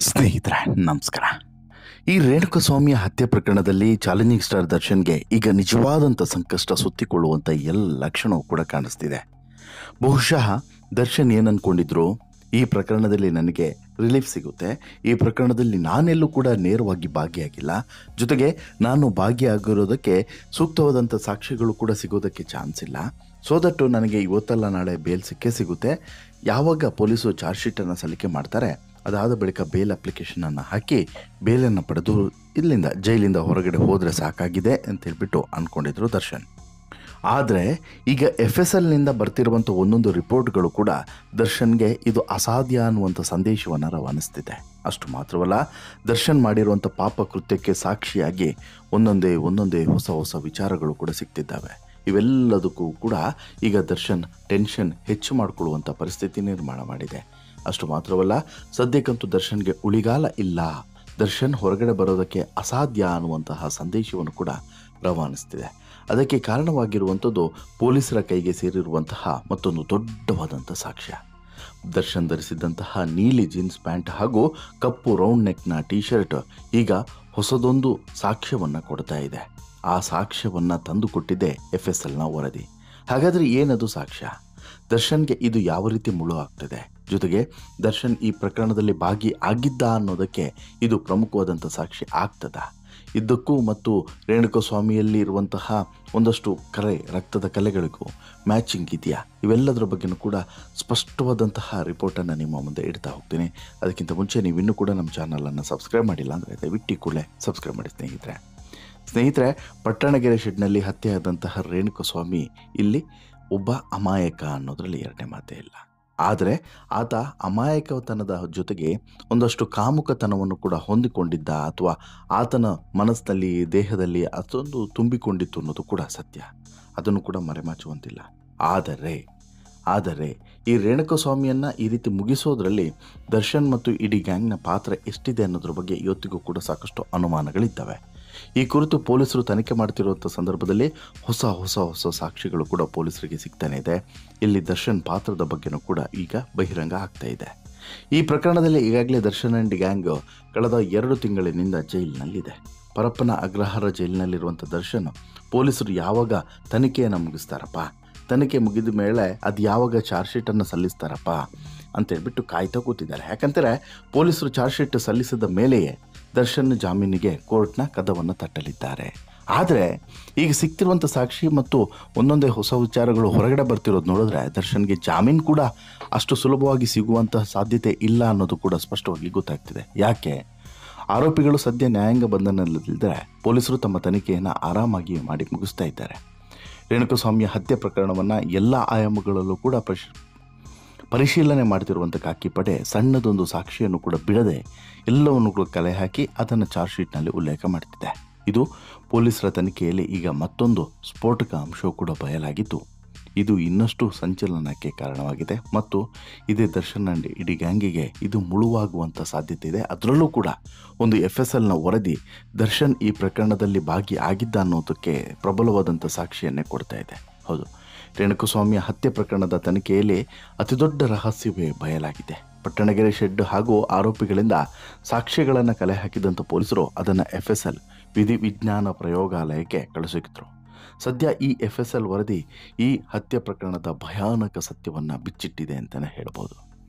ಸ್ನೇಹಿತರೆ ನಮಸ್ಕಾರ. ಈ ರೇಣುಕಸ್ವಾಮಿಯ ಹತ್ಯೆ ಪ್ರಕರಣದಲ್ಲಿ ಚಾಲೆಂಜಿಂಗ್ ಸ್ಟಾರ್ ದರ್ಶನ್ಗೆ ಈಗ ನಿಜವಾದಂಥ ಸಂಕಷ್ಟ ಸುತ್ತಿಕೊಳ್ಳುವಂಥ ಎಲ್ಲ ಲಕ್ಷಣವೂ ಕೂಡ ಕಾಣಿಸ್ತಿದೆ. ಬಹುಶಃ ದರ್ಶನ್ ಏನು ಅಂದ್ಕೊಂಡಿದ್ರು, ಈ ಪ್ರಕರಣದಲ್ಲಿ ನನಗೆ ರಿಲೀಫ್ ಸಿಗುತ್ತೆ, ಈ ಪ್ರಕರಣದಲ್ಲಿ ನಾನೆಲ್ಲೂ ಕೂಡ ನೇರವಾಗಿ ಭಾಗಿಯಾಗಿಲ್ಲ, ಜೊತೆಗೆ ನಾನು ಭಾಗಿಯಾಗಿರೋದಕ್ಕೆ ಸೂಕ್ತವಾದಂಥ ಸಾಕ್ಷ್ಯಗಳು ಕೂಡ ಸಿಗೋದಕ್ಕೆ ಚಾನ್ಸ್ ಇಲ್ಲ, ಸೊ ದಟ್ ನನಗೆ ಇವತ್ತಲ್ಲ ನಾಳೆ ಬೇಲ್ ಸಿಕ್ಕೇ ಸಿಗುತ್ತೆ. ಯಾವಾಗ ಪೊಲೀಸರು ಚಾರ್ಜ್ ಶೀಟನ್ನು ಸಲ್ಲಿಕೆ ಮಾಡ್ತಾರೆ ಅದಾದ ಬಳಿಕ ಬೇಲ್ ಅಪ್ಲಿಕೇಶನನ್ನು ಹಾಕಿ ಬೇಲನ್ನು ಪಡೆದು ಇಲ್ಲಿಂದ ಜೈಲಿಂದ ಹೊರಗಡೆ ಹೋದರೆ ಸಾಕಾಗಿದೆ ಅಂತ ಹೇಳ್ಬಿಟ್ಟು ಅಂದ್ಕೊಂಡಿದ್ರು ದರ್ಶನ್. ಆದರೆ ಈಗ FSLನಿಂದ ಬರ್ತಿರುವಂಥ ಒಂದೊಂದು ರಿಪೋರ್ಟ್ಗಳು ಕೂಡ ದರ್ಶನ್ಗೆ ಇದು ಅಸಾಧ್ಯ ಅನ್ನುವಂಥ ಸಂದೇಶವನ್ನು ರವಾನಿಸ್ತಿದೆ. ಅಷ್ಟು ಮಾತ್ರವಲ್ಲ, ದರ್ಶನ್ ಮಾಡಿರುವಂಥ ಪಾಪ ಕೃತ್ಯಕ್ಕೆ ಸಾಕ್ಷಿಯಾಗಿ ಒಂದೊಂದೇ ಹೊಸ ವಿಚಾರಗಳು ಕೂಡ ಸಿಗ್ತಿದ್ದಾವೆ. ಇವೆಲ್ಲದಕ್ಕೂ ಕೂಡ ಈಗ ದರ್ಶನ್ ಟೆನ್ಷನ್ ಹೆಚ್ಚು ಮಾಡಿಕೊಳ್ಳುವಂಥ ಪರಿಸ್ಥಿತಿ ನಿರ್ಮಾಣ ಮಾಡಿದೆ. ಅಷ್ಟು ಮಾತ್ರವಲ್ಲ, ಸದ್ಯಕ್ಕಂತೂ ದರ್ಶನ್ಗೆ ಉಳಿಗಾಲ ಇಲ್ಲ, ದರ್ಶನ್ ಹೊರಗಡೆ ಬರೋದಕ್ಕೆ ಅಸಾಧ್ಯ ಅನ್ನುವಂತಹ ಸಂದೇಶವನ್ನು ಕೂಡ ರವಾನಿಸ್ತಿದೆ. ಅದಕ್ಕೆ ಕಾರಣವಾಗಿರುವಂಥದ್ದು ಪೊಲೀಸರ ಕೈಗೆ ಸೇರಿರುವಂತಹ ಮತ್ತೊಂದು ದೊಡ್ಡವಾದಂಥ ಸಾಕ್ಷ್ಯ. ದರ್ಶನ್ ಧರಿಸಿದ್ದಂತಹ ನೀಲಿ ಜೀನ್ಸ್ ಪ್ಯಾಂಟ್ ಹಾಗೂ ಕಪ್ಪು ರೌಂಡ್ ನೆಕ್ನ ಟೀ ಶರ್ಟ್ ಈಗ ಹೊಸದೊಂದು ಸಾಕ್ಷ್ಯವನ್ನು ಕೊಡ್ತಾ ಇದೆ. ಆ ಸಾಕ್ಷ್ಯವನ್ನು ತಂದುಕೊಟ್ಟಿದ್ದೆ FSLನ ವರದಿ. ಹಾಗಾದರೆ ಏನದು ಸಾಕ್ಷ್ಯ? ದರ್ಶನ್ಗೆ ಇದು ಯಾವ ರೀತಿ ಮುಳು ಆಗ್ತದೆ, ಜೊತೆಗೆ ದರ್ಶನ್ ಈ ಪ್ರಕರಣದಲ್ಲಿ ಆಗಿದ್ದ ಅನ್ನೋದಕ್ಕೆ ಇದು ಪ್ರಮುಖವಾದಂಥ ಸಾಕ್ಷಿ ಆಗ್ತದ? ಇದಕ್ಕೂ ಮತ್ತು ರೇಣುಕಸ್ವಾಮಿಯಲ್ಲಿ ಇರುವಂತಹ ಒಂದಷ್ಟು ರಕ್ತದ ಕಲೆಗಳಿಗೂ ಮ್ಯಾಚಿಂಗ್ ಇದೆಯಾ? ಇವೆಲ್ಲದರ ಬಗ್ಗೆನೂ ಕೂಡ ಸ್ಪಷ್ಟವಾದಂತಹ ರಿಪೋರ್ಟನ್ನು ನಿಮ್ಮ ಮುಂದೆ ಇಡ್ತಾ ಹೋಗ್ತೀನಿ. ಅದಕ್ಕಿಂತ ಮುಂಚೆ ನೀವು ಇನ್ನೂ ಕೂಡ ನಮ್ಮ ಚಾನಲನ್ನು ಸಬ್ಸ್ಕ್ರೈಬ್ ಮಾಡಿಲ್ಲ ಅಂದರೆ ದಯವಿಟ್ಟು ಕೂಡಲೇ ಸಬ್ಸ್ಕ್ರೈಬ್ ಮಾಡಿ ಸ್ನೇಹಿತರೆ. ಪಟ್ಟಣಗೆರೆ ಶೆಡ್ನಲ್ಲಿ ಹತ್ಯೆಯಾದಂತಹ ರೇಣುಕಸ್ವಾಮಿ ಇಲ್ಲಿ ಒಬ್ಬ ಅಮಾಯಕ ಅನ್ನೋದರಲ್ಲಿ ಎರಡನೇ ಮಾತೇ ಇಲ್ಲ. ಆದರೆ ಆತ ಅಮಾಯಕತನದ ಜೊತೆಗೆ ಒಂದಷ್ಟು ಕಾಮುಕತನವನ್ನು ಕೂಡ ಹೊಂದಿಕೊಂಡಿದ್ದ, ಅಥವಾ ಆತನ ಮನಸ್ಸಿನಲ್ಲಿ ದೇಹದಲ್ಲಿ ಅದೊಂದು ತುಂಬಿಕೊಂಡಿತ್ತು ಅನ್ನೋದು ಕೂಡ ಸತ್ಯ. ಅದನ್ನು ಕೂಡ ಮರೆಮಾಚುವಂತಿಲ್ಲ. ಆದರೆ ಈ ರೇಣುಕಸ್ವಾಮಿಯನ್ನು ಈ ರೀತಿ ಮುಗಿಸೋದ್ರಲ್ಲಿ ದರ್ಶನ್ ಮತ್ತು ಇಡೀ ಗ್ಯಾಂಗ್ನ ಪಾತ್ರ ಎಷ್ಟಿದೆ ಅನ್ನೋದ್ರ ಬಗ್ಗೆ ಇವತ್ತಿಗೂ ಕೂಡ ಸಾಕಷ್ಟು ಅನುಮಾನಗಳಿದ್ದಾವೆ. ಈ ಕುರಿತು ಪೊಲೀಸರು ತನಿಖೆ ಮಾಡ್ತಿರುವಂಥ ಸಂದರ್ಭದಲ್ಲಿ ಹೊಸ ಸಾಕ್ಷಿಗಳು ಕೂಡ ಪೊಲೀಸರಿಗೆ ಸಿಗ್ತಾನೆ ಇದೆ. ಇಲ್ಲಿ ದರ್ಶನ್ ಪಾತ್ರದ ಬಗ್ಗೆನೂ ಕೂಡ ಈಗ ಬಹಿರಂಗ ಆಗ್ತಾ ಇದೆ. ಈ ಪ್ರಕರಣದಲ್ಲಿ ಈಗಾಗಲೇ ದರ್ಶನ್ ಆ್ಯಂಡ್ ಗ್ಯಾಂಗ್ ಕಳೆದ 2 ತಿಂಗಳಿನಿಂದ ಜೈಲಿನಲ್ಲಿದೆ. ಪರಪ್ಪನ ಅಗ್ರಹಾರ ಜೈಲಿನಲ್ಲಿರುವಂಥ ದರ್ಶನ್ ಪೊಲೀಸರು ಯಾವಾಗ ತನಿಖೆಯನ್ನು ಮುಗಿಸ್ತಾರಪ್ಪ, ತನಿಖೆ ಮುಗಿದ ಮೇಲೆ ಅದು ಯಾವಾಗ ಚಾರ್ಜ್ ಶೀಟನ್ನು ಸಲ್ಲಿಸ್ತಾರಪ್ಪ ಅಂತೇಳ್ಬಿಟ್ಟು ಕಾಯ್ತಾ ಕೂತಿದ್ದಾರೆ. ಯಾಕಂದರೆ ಪೊಲೀಸರು ಚಾರ್ಜ್ ಶೀಟ್ ಸಲ್ಲಿಸಿದ ಮೇಲೆಯೇ ದರ್ಶನ್ ಜಾಮೀನಿಗೆ ಕೋರ್ಟ್ನ ಕದವನ್ನು ತಟ್ಟಲಿದ್ದಾರೆ. ಆದರೆ ಈಗ ಸಿಗ್ತಿರುವಂಥ ಸಾಕ್ಷಿ ಮತ್ತು ಒಂದೊಂದೇ ಹೊಸ ವಿಚಾರಗಳು ಹೊರಗಡೆ ಬರ್ತಿರೋದು ನೋಡಿದ್ರೆ ದರ್ಶನ್ಗೆ ಜಾಮೀನು ಕೂಡ ಅಷ್ಟು ಸುಲಭವಾಗಿ ಸಿಗುವಂತಹ ಸಾಧ್ಯತೆ ಇಲ್ಲ ಅನ್ನೋದು ಕೂಡ ಸ್ಪಷ್ಟವಾಗಿ ಗೊತ್ತಾಗ್ತಿದೆ. ಯಾಕೆ? ಆರೋಪಿಗಳು ಸದ್ಯ ನ್ಯಾಯಾಂಗ ಬಂಧನದಲ್ಲಿದ್ದರೆ ಪೊಲೀಸರು ತಮ್ಮ ತನಿಖೆಯನ್ನು ಆರಾಮಾಗಿ ಮಾಡಿ ಮುಗಿಸ್ತಾ ಇದ್ದಾರೆ. ರೇಣುಕಸ್ವಾಮಿಯ ಹತ್ಯೆ ಪ್ರಕರಣವನ್ನು ಎಲ್ಲ ಆಯಾಮಗಳಲ್ಲೂ ಕೂಡ ಪರಿಶೀಲನೆ ಮಾಡ್ತಿರುವಂಥ ಖಾಕಿ ಪಡೆ ಸಣ್ಣದೊಂದು ಸಾಕ್ಷಿಯನ್ನು ಕೂಡ ಬಿಡದೆ ಎಲ್ಲವನ್ನು ಕೂಡ ಕಲೆ ಹಾಕಿ ಅದನ್ನು ಚಾರ್ಜ್ ಶೀಟ್ನಲ್ಲಿ ಉಲ್ಲೇಖ ಮಾಡ್ತಿದೆ. ಇದು ಪೊಲೀಸರ ತನಿಖೆಯಲ್ಲಿ ಈಗ ಮತ್ತೊಂದು ಸ್ಫೋಟಕ ಅಂಶವೂ ಕೂಡ ಬಯಲಾಗಿದ್ದು, ಇದು ಇನ್ನಷ್ಟು ಸಂಚಲನಕ್ಕೆ ಕಾರಣವಾಗಿದೆ ಮತ್ತು ಇದೇ ದರ್ಶನ್ ಅಂಡ್ ಇಡೀ ಗ್ಯಾಂಗಿಗೆ ಇದು ಮುಳುವಾಗುವಂಥ ಸಾಧ್ಯತೆ ಇದೆ. ಅದರಲ್ಲೂ ಕೂಡ ಒಂದು FSLನ ವರದಿ ದರ್ಶನ್ ಈ ಪ್ರಕರಣದಲ್ಲಿ ಆಗಿದ್ದ ಅನ್ನೋದಕ್ಕೆ ಪ್ರಬಲವಾದಂಥ ಸಾಕ್ಷಿಯನ್ನೇ ಕೊಡ್ತಾ ಇದೆ. ಹೌದು, ರೇಣುಕಸ್ವಾಮಿಯ ಹತ್ಯೆ ಪ್ರಕರಣದ ತನಿಖೆಯಲ್ಲಿ ಅತಿದೊಡ್ಡ ರಹಸ್ಯವೇ ಬಯಲಾಗಿದೆ. ಪಟ್ಟಣಗೆರೆ ಶೆಡ್ ಹಾಗೂ ಆರೋಪಿಗಳಿಂದ ಸಾಕ್ಷ್ಯಗಳನ್ನು ಕಲೆ ಹಾಕಿದಂಥ ಪೊಲೀಸರು ಅದನ್ನು FSL ವಿಧಿವಿಜ್ಞಾನ ಪ್ರಯೋಗಾಲಯಕ್ಕೆ ಕಳುಹಿಸಿದ್ರು. ಸದ್ಯ ಈ FSL ವರದಿ ಈ ಹತ್ಯೆ ಪ್ರಕರಣದ ಭಯಾನಕ ಸತ್ಯವನ್ನು ಬಿಚ್ಚಿಟ್ಟಿದೆ ಅಂತಲೇ ಹೇಳ್ಬೋದು.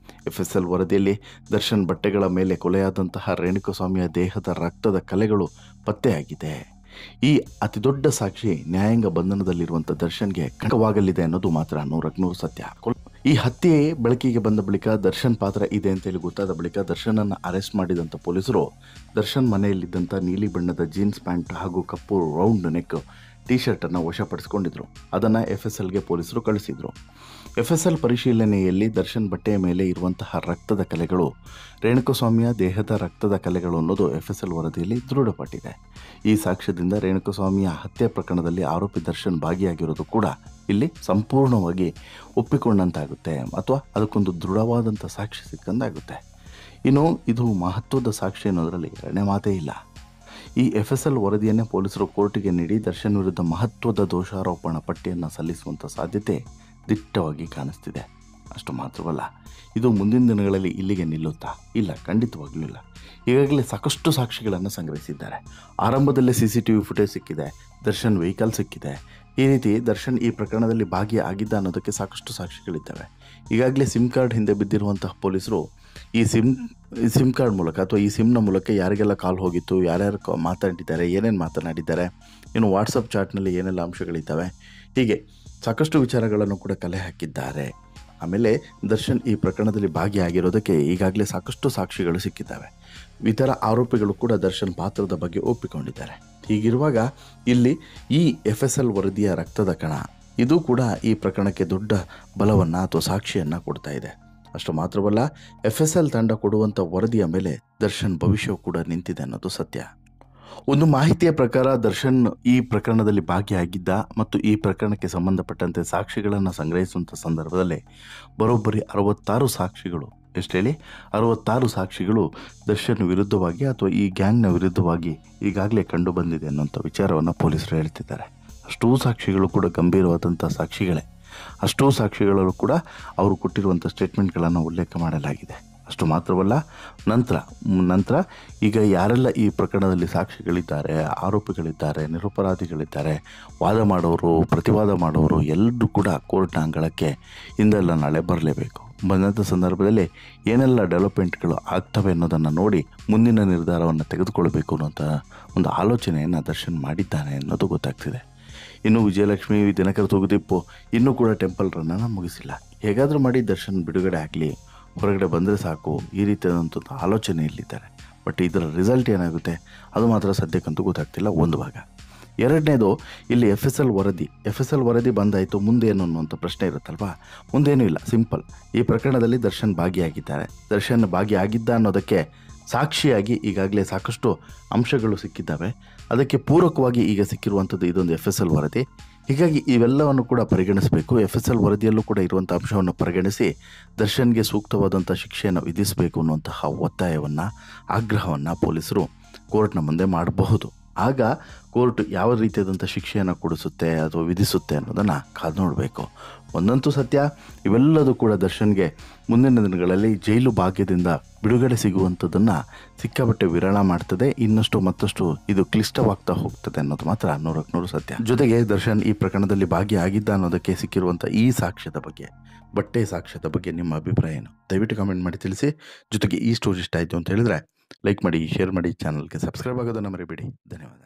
FSL ವರದಿಯಲ್ಲಿ ದರ್ಶನ್ ಬಟ್ಟೆಗಳ ಮೇಲೆ ಕೊಲೆಯಾದಂತಹ ರೇಣುಕಸ್ವಾಮಿಯ ದೇಹದ ರಕ್ತದ ಕಲೆಗಳು ಪತ್ತೆಯಾಗಿದೆ. ಈ ಅತಿದೊಡ್ಡ ಸಾಕ್ಷಿ ನ್ಯಾಯಾಂಗ ಬಂಧನದಲ್ಲಿರುವಂಥ ದರ್ಶನ್ಗೆ ಕಂಟಕವಾಗಲಿದೆ ಅನ್ನೋದು ಮಾತ್ರ 100% ಸತ್ಯ. ಈ ಹತ್ಯೆ ಬೆಳಕಿಗೆ ಬಂದ ಬಳಿಕ ದರ್ಶನ್ ಪಾತ್ರ ಇದೆ ಅಂತೇಳಿ ಗೊತ್ತಾದ ಬಳಿಕ ದರ್ಶನನ್ನು ಅರೆಸ್ಟ್ ಮಾಡಿದಂಥ ಪೊಲೀಸರು ದರ್ಶನ್ ಮನೆಯಲ್ಲಿದ್ದಂಥ ನೀಲಿ ಬಣ್ಣದ ಜೀನ್ಸ್ ಪ್ಯಾಂಟ್ ಹಾಗೂ ಕಪ್ಪು ರೌಂಡ್ ನೆಕ್ ಟೀ ಶರ್ಟನ್ನು ವಶಪಡಿಸಿಕೊಂಡಿದ್ರು. ಅದನ್ನು FSLಗೆ ಪೊಲೀಸರು ಕಳಿಸಿದರು. FSL ಪರಿಶೀಲನೆಯಲ್ಲಿ ದರ್ಶನ್ ಬಟ್ಟೆಯ ಮೇಲೆ ಇರುವಂತಹ ರಕ್ತದ ಕಲೆಗಳು ರೇಣುಕಸ್ವಾಮಿಯ ದೇಹದ ರಕ್ತದ ಕಲೆಗಳು ಅನ್ನೋದು FSL ವರದಿಯಲ್ಲಿ ದೃಢಪಟ್ಟಿದೆ. ಈ ಸಾಕ್ಷ್ಯದಿಂದ ರೇಣುಕಸ್ವಾಮಿಯ ಹತ್ಯೆ ಪ್ರಕರಣದಲ್ಲಿ ಆರೋಪಿ ದರ್ಶನ್ ಭಾಗಿಯಾಗಿರೋದು ಕೂಡ ಇಲ್ಲಿ ಸಂಪೂರ್ಣವಾಗಿ ಒಪ್ಪಿಕೊಂಡಂತಾಗುತ್ತೆ, ಅಥವಾ ಅದಕ್ಕೊಂದು ದೃಢವಾದಂಥ ಸಾಕ್ಷಿ ಸಿಕ್ಕಂದಾಗುತ್ತೆ. ಇನ್ನು ಇದು ಮಹತ್ವದ ಸಾಕ್ಷಿ ಅನ್ನೋದರಲ್ಲಿ ಎರಡನೇ ಮಾತೇ ಇಲ್ಲ. ಈ FSL ವರದಿಯನ್ನೇ ಪೊಲೀಸರು ಕೋರ್ಟಿಗೆ ನೀಡಿ ದರ್ಶನ್ ವಿರುದ್ಧ ಮಹತ್ವದ ದೋಷಾರೋಪಣಾ ಪಟ್ಟಿಯನ್ನು ಸಲ್ಲಿಸುವಂಥ ಸಾಧ್ಯತೆ ದಿಟ್ಟವಾಗಿ ಕಾಣಿಸ್ತಿದೆ. ಅಷ್ಟು ಮಾತ್ರವಲ್ಲ, ಇದು ಮುಂದಿನ ದಿನಗಳಲ್ಲಿ ಇಲ್ಲಿಗೆ ನಿಲ್ಲುತ್ತಾ? ಇಲ್ಲ, ಖಂಡಿತವಾಗ್ಲೂ ಇಲ್ಲ. ಈಗಾಗಲೇ ಸಾಕಷ್ಟು ಸಾಕ್ಷಿಗಳನ್ನು ಸಂಗ್ರಹಿಸಿದ್ದಾರೆ. ಆರಂಭದಲ್ಲೇ CCTV ಫುಟೇಜ್ ಸಿಕ್ಕಿದೆ, ದರ್ಶನ್ ವೆಹಿಕಲ್ ಸಿಕ್ಕಿದೆ. ಈ ರೀತಿ ದರ್ಶನ್ ಈ ಪ್ರಕರಣದಲ್ಲಿ ಭಾಗಿಯಾಗಿದ್ದ ಅನ್ನೋದಕ್ಕೆ ಸಾಕಷ್ಟು ಸಾಕ್ಷಿಗಳಿದ್ದಾವೆ. ಈಗಾಗಲೇ ಸಿಮ್ ಕಾರ್ಡ್ ಹಿಂದೆ ಬಿದ್ದಿರುವಂತಹ ಪೊಲೀಸರು ಈ ಸಿಮ್ ಕಾರ್ಡ್ ಮೂಲಕ ಅಥವಾ ಈ ಸಿಮ್ನ ಮೂಲಕ ಯಾರಿಗೆಲ್ಲ ಕಾಲ್ ಹೋಗಿತ್ತು, ಯಾರ್ಯಾರು ಮಾತಾಡಿದ್ದಾರೆ, ಏನೇನು ಮಾತನಾಡಿದ್ದಾರೆ, ಇನ್ನು ವಾಟ್ಸಪ್ ಚಾಟ್ನಲ್ಲಿ ಏನೆಲ್ಲ ಅಂಶಗಳಿದ್ದಾವೆ, ಹೀಗೆ ಸಾಕಷ್ಟು ವಿಚಾರಗಳನ್ನು ಕೂಡ ಕಲೆ ಹಾಕಿದ್ದಾರೆ. ಆಮೇಲೆ ದರ್ಶನ್ ಈ ಪ್ರಕರಣದಲ್ಲಿ ಭಾಗಿಯಾಗಿರೋದಕ್ಕೆ ಈಗಾಗಲೇ ಸಾಕಷ್ಟು ಸಾಕ್ಷಿಗಳು ಸಿಕ್ಕಿದ್ದಾವೆ. ಇತರ ಆರೋಪಿಗಳು ಕೂಡ ದರ್ಶನ್ ಪಾತ್ರದ ಬಗ್ಗೆ ಒಪ್ಪಿಕೊಂಡಿದ್ದಾರೆ. ಹೀಗಿರುವಾಗ ಇಲ್ಲಿ ಈ FSL ವರದಿಯ ರಕ್ತದ ಕಣ ಇದು ಕೂಡ ಈ ಪ್ರಕರಣಕ್ಕೆ ದೊಡ್ಡ ಬಲವನ್ನು ಅಥವಾ ಸಾಕ್ಷಿಯನ್ನು ಕೊಡ್ತಾ ಇದೆ. ಅಷ್ಟು ಮಾತ್ರವಲ್ಲ, FSL ತಂಡ ಕೊಡುವಂಥ ವರದಿಯ ಮೇಲೆ ದರ್ಶನ್ ಭವಿಷ್ಯವು ಕೂಡ ನಿಂತಿದೆ ಅನ್ನೋದು ಸತ್ಯ. ಒಂದು ಮಾಹಿತಿಯ ಪ್ರಕಾರ ದರ್ಶನ್ ಈ ಪ್ರಕರಣದಲ್ಲಿ ಭಾಗಿಯಾಗಿದ್ದ ಮತ್ತು ಈ ಪ್ರಕರಣಕ್ಕೆ ಸಂಬಂಧಪಟ್ಟಂತೆ ಸಾಕ್ಷಿಗಳನ್ನು ಸಂಗ್ರಹಿಸುವಂಥ ಸಂದರ್ಭದಲ್ಲಿ ಬರೋಬ್ಬರಿ 66 ಸಾಕ್ಷಿಗಳು, ಎಷ್ಟು ಹೇಳಿ, 66 ಸಾಕ್ಷಿಗಳು ದರ್ಶನ್ ವಿರುದ್ಧವಾಗಿ ಅಥವಾ ಈ ಗ್ಯಾಂಗ್ನ ವಿರುದ್ಧವಾಗಿ ಈಗಾಗಲೇ ಕಂಡು ಬಂದಿದೆ ಅನ್ನೋಂಥ ವಿಚಾರವನ್ನು ಪೊಲೀಸರು ಹೇಳ್ತಿದ್ದಾರೆ. ಅಷ್ಟೂ ಸಾಕ್ಷಿಗಳು ಕೂಡ ಗಂಭೀರವಾದಂಥ ಸಾಕ್ಷಿಗಳೇ. ಅಷ್ಟೂ ಸಾಕ್ಷಿಗಳಲ್ಲೂ ಕೂಡ ಅವರು ಕೊಟ್ಟಿರುವಂಥ ಸ್ಟೇಟ್ಮೆಂಟ್ಗಳನ್ನು ಉಲ್ಲೇಖ ಮಾಡಲಾಗಿದೆ. ಅಷ್ಟು ಮಾತ್ರವಲ್ಲ, ನಂತರ ಈಗ ಯಾರೆಲ್ಲ ಈ ಪ್ರಕರಣದಲ್ಲಿ ಸಾಕ್ಷಿಗಳಿದ್ದಾರೆ, ಆರೋಪಿಗಳಿದ್ದಾರೆ, ನಿರಪರಾಧಿಗಳಿದ್ದಾರೆ, ವಾದ ಮಾಡೋರು, ಪ್ರತಿವಾದ ಮಾಡೋರು ಎಲ್ಲರೂ ಕೂಡ ಕೋರ್ಟ್ನ ಅಂಗಳಕ್ಕೆ ಇಂದೆಲ್ಲ ನಾಳೆ ಬರಲೇಬೇಕು. ಬಂದಂಥ ಸಂದರ್ಭದಲ್ಲಿ ಏನೆಲ್ಲ ಡೆವಲಪ್ಮೆಂಟ್ಗಳು ಆಗ್ತವೆ ಅನ್ನೋದನ್ನು ನೋಡಿ ಮುಂದಿನ ನಿರ್ಧಾರವನ್ನು ತೆಗೆದುಕೊಳ್ಬೇಕು ಅನ್ನೋಂಥ ಒಂದು ಆಲೋಚನೆಯನ್ನು ದರ್ಶನ್ ಮಾಡಿದ್ದಾನೆ ಅನ್ನೋದು ಗೊತ್ತಾಗ್ತಿದೆ. ಇನ್ನು ವಿಜಯಲಕ್ಷ್ಮಿ, ದಿನಕರ ತೂಗುದೀಪು ಇನ್ನೂ ಕೂಡ ಟೆಂಪಲ್ ರನ್ನನ್ನು ಮುಗಿಸಿಲ್ಲ. ಹೇಗಾದರೂ ಮಾಡಿ ದರ್ಶನ್ ಬಿಡುಗಡೆ ಆಗಲಿ, ಹೊರಗಡೆ ಬಂದರೆ ಸಾಕು, ಈ ರೀತಿಯಾದಂಥ ಆಲೋಚನೆಯಲ್ಲಿದ್ದಾರೆ. ಬಟ್ ಇದರ ರಿಸಲ್ಟ್ ಏನಾಗುತ್ತೆ ಅದು ಮಾತ್ರ ಸದ್ಯಕ್ಕಂತೂ ಗೊತ್ತಾಗ್ತಿಲ್ಲ, ಒಂದು ಭಾಗ. ಎರಡನೇದು, ಇಲ್ಲಿ FSL ವರದಿ ಬಂದಾಯಿತು, ಮುಂದೇನು ಅನ್ನುವಂಥ ಪ್ರಶ್ನೆ ಇರುತ್ತಲ್ವಾ? ಮುಂದೇನೂ ಇಲ್ಲ, ಸಿಂಪಲ್. ಈ ಪ್ರಕರಣದಲ್ಲಿ ದರ್ಶನ್ ಭಾಗಿಯಾಗಿದ್ದಾರೆ. ದರ್ಶನ್ ಭಾಗಿಯಾಗಿದ್ದ ಅನ್ನೋದಕ್ಕೆ ಸಾಕ್ಷಿಯಾಗಿ ಈಗಾಗಲೇ ಸಾಕಷ್ಟು ಅಂಶಗಳು ಸಿಕ್ಕಿದ್ದಾವೆ. ಅದಕ್ಕೆ ಪೂರಕವಾಗಿ ಈಗ ಸಿಕ್ಕಿರುವಂಥದ್ದು ಇದೊಂದು FSL ವರದಿ. ಹೀಗಾಗಿ ಇವೆಲ್ಲವನ್ನು ಕೂಡ ಪರಿಗಣಿಸಬೇಕು. FSL ವರದಿಯಲ್ಲೂ ಕೂಡ ಇರುವಂಥ ಅಂಶವನ್ನು ಪರಿಗಣಿಸಿ ದರ್ಶನ್ಗೆ ಸೂಕ್ತವಾದಂಥ ಶಿಕ್ಷೆಯನ್ನು ವಿಧಿಸಬೇಕು ಅನ್ನುವಂತಹ ಒತ್ತಾಯವನ್ನು, ಆಗ್ರಹವನ್ನು ಪೊಲೀಸರು ಕೋರ್ಟ್ನ ಮುಂದೆ ಮಾಡಬಹುದು. ಆಗ ಕೋರ್ಟ್ ಯಾವ ರೀತಿಯಾದಂಥ ಶಿಕ್ಷೆಯನ್ನು ಕೊಡಿಸುತ್ತೆ ಅಥವಾ ವಿಧಿಸುತ್ತೆ ಅನ್ನೋದನ್ನು ಕಾದು ನೋಡಬೇಕು. ಒಂದಂತೂ ಸತ್ಯ, ಇವೆಲ್ಲದೂ ಕೂಡ ದರ್ಶನ್ಗೆ ಮುಂದಿನ ದಿನಗಳಲ್ಲಿ ಜೈಲು ಭಾಗ್ಯದಿಂದ ಬಿಡುಗಡೆ ಸಿಗುವಂಥದ್ದನ್ನು ಸಿಕ್ಕಾಪಟ್ಟೆ ವಿರಳ ಮಾಡ್ತದೆ. ಇನ್ನಷ್ಟು ಮತ್ತಷ್ಟು ಇದು ಕ್ಲಿಷ್ಟವಾಗ್ತಾ ಹೋಗ್ತದೆ ಅನ್ನೋದು ಮಾತ್ರ 100ಕ್ಕೆ 100 ಸತ್ಯ. ಜೊತೆಗೆ ದರ್ಶನ್ ಈ ಪ್ರಕರಣದಲ್ಲಿ ಭಾಗಿಯಾಗಿದ್ದ ಅನ್ನೋದಕ್ಕೆ ಸಿಕ್ಕಿರುವಂಥ ಈ ಸಾಕ್ಷ್ಯದ ಬಗ್ಗೆ, ಬಟ್ಟೆ ಸಾಕ್ಷ್ಯದ ಬಗ್ಗೆ ನಿಮ್ಮ ಅಭಿಪ್ರಾಯ ಏನು? ದಯವಿಟ್ಟು ಕಮೆಂಟ್ ಮಾಡಿ ತಿಳಿಸಿ. ಜೊತೆಗೆ ಈ ಸ್ಟೋರಿ ಇಷ್ಟ ಆಯಿತು ಅಂತ ಹೇಳಿದ್ರೆ ಲೈಕ್ ಮಾಡಿ, ಶೇರ್ ಮಾಡಿ, ಚಾನಲ್ಗೆ ಸಬ್ಸ್ಕ್ರೈಬ್ ಆಗೋದನ್ನು ಮರಿಬೇಡಿ. ಧನ್ಯವಾದ.